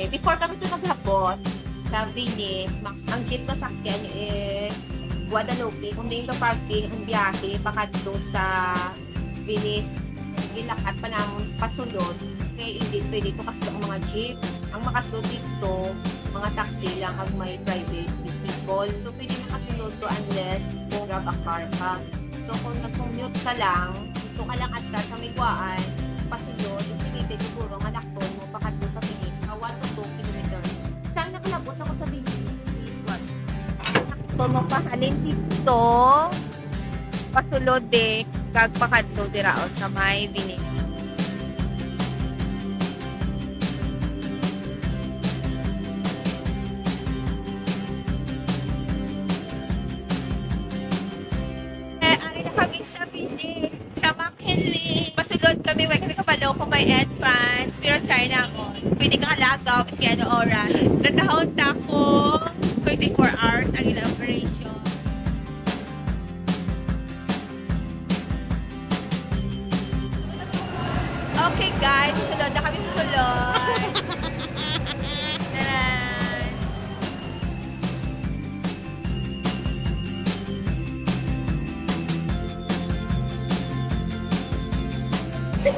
Before kami ito naghapot sa Venice, ang jeep na sakyan Guadalupe, kung din ito parking, ang biyahe, pakadto sa Venice, ilakat pa namin pasulod, kaya hindi pwede dito kasulod ang mga jeep. Ang makasulod dito, mga taxi lang ang may private vehicle. So, pwede makasunod to unless kung grab a car ka. So, kung nag-commute ka lang, dito ka lang hasta sa Miguaan, pasulod, estimated siguro ang alakton mo pakadto sa Venice, 1 to 2 kilometers. Saan nakalabot ako sa Venice? Please watch. So, mapahalin dito, pasulod kagpakadto dira sa may Venice. Ari na kami sa Venice, sa McKinley. Pasulod kami, kami kapalaw ko may entrance, pero try na ako. Pwede kang alagaw, kasi ano oras. Natahon na ako, 24 hours ang ilang operation. Okay guys, susunod na kami sa sulod. Taran!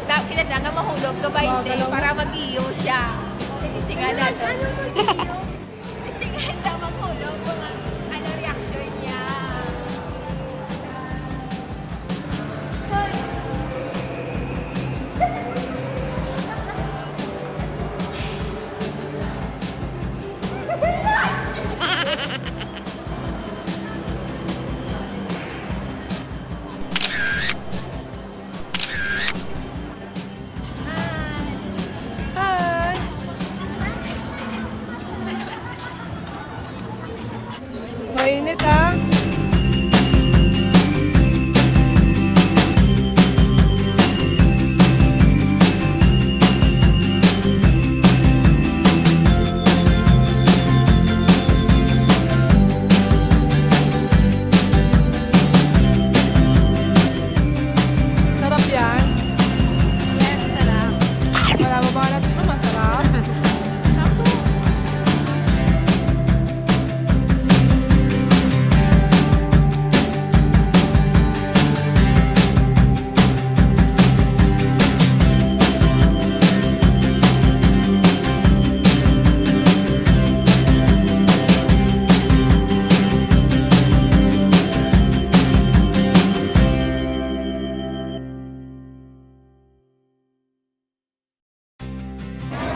Dapat lang nga mahulog ka ba hindi para mag-iyo siya. Kasi nga natin. Gusto nga hindi mahulog kung ano reaction niya. Mainit ah. Sarap yan. Yes, masarap. Wala mo ba natin ito? Masarap.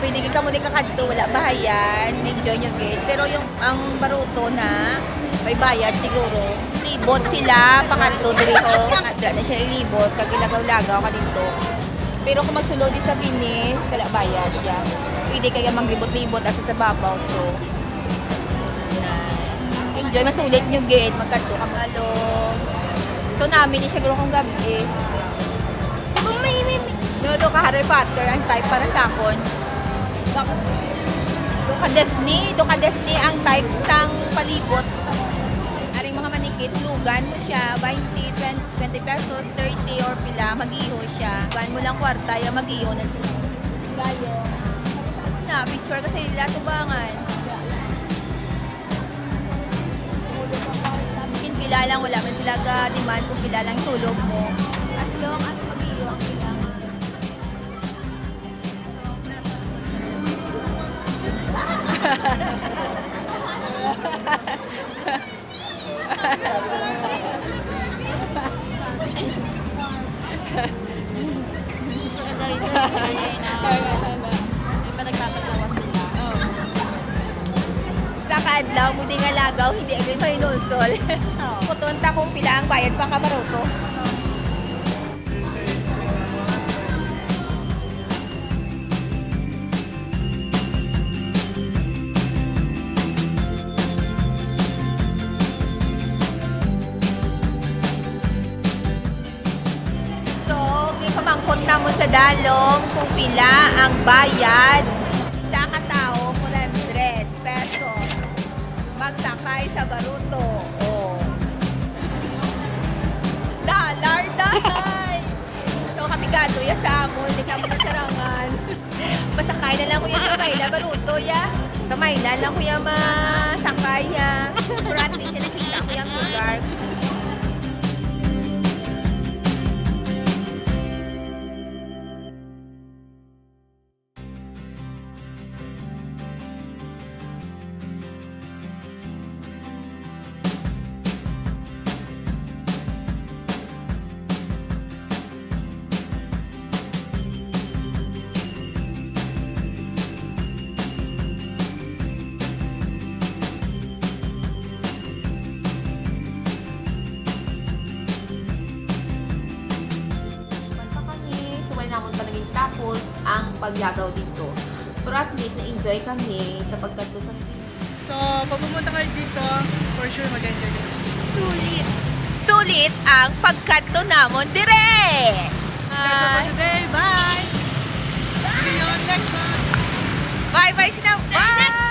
Pwede ka mo din kakadto, wala bahayan, may join yung gate. Pero yung ang baruto na may bayad siguro. Libot sila, pakadto dito. Adra na siya ilibot, kagilagaw-lagaw ka dito. Pero kung magsulod di sa Venice, wala bayad. Yeah. Pwede kaya maglibot-libot asa sa babaw. So, enjoy, masulit yung gate, magkadto ka malo. So, namin ni siguro kung gabi. Kung may Dodo ka Harry Potter ang type para sa akon. Doka Disney ang type sang palibot. Aring mga manikit, lugan mo siya, 20 pesos, 30 or pila, mag-iho siya. Buwan mo lang kwarta, yung mag-iho na sila. Gayo. Na, picture kasi nila tubangan. Pila lang, wala man sila ka-demand kung pila lang tulog mo. As long as mag-iho ang kailangan. Sa kadlaw, mudi nga lagaw, hindi agad pa inulsol. Kutunta kung pila ang bayad pa kamaroto. Pamangkot na mo sa dalom kung pila ang bayad. Isa ka tao, 100 pesos. Magsakay sa baruto. Oh. $. So kami obligado ya sa amo, hindi ka masarangan. Basta kain na lang ko yan sa Mayla, baruto ya. Sa Mayla lang ko yan masakay ya. Pero at least nakita ko yung lugar. Namon pa naging tapos ang paglagaw dito. Pero at least na-enjoy kami sa pagkanto sa So, pag pumunta kayo dito, for sure mag-enjoy kayo. sulit. Sulit ang pagkanto namon dire. That's all for today. Bye! See you on next one! Bye-bye sila. Bye!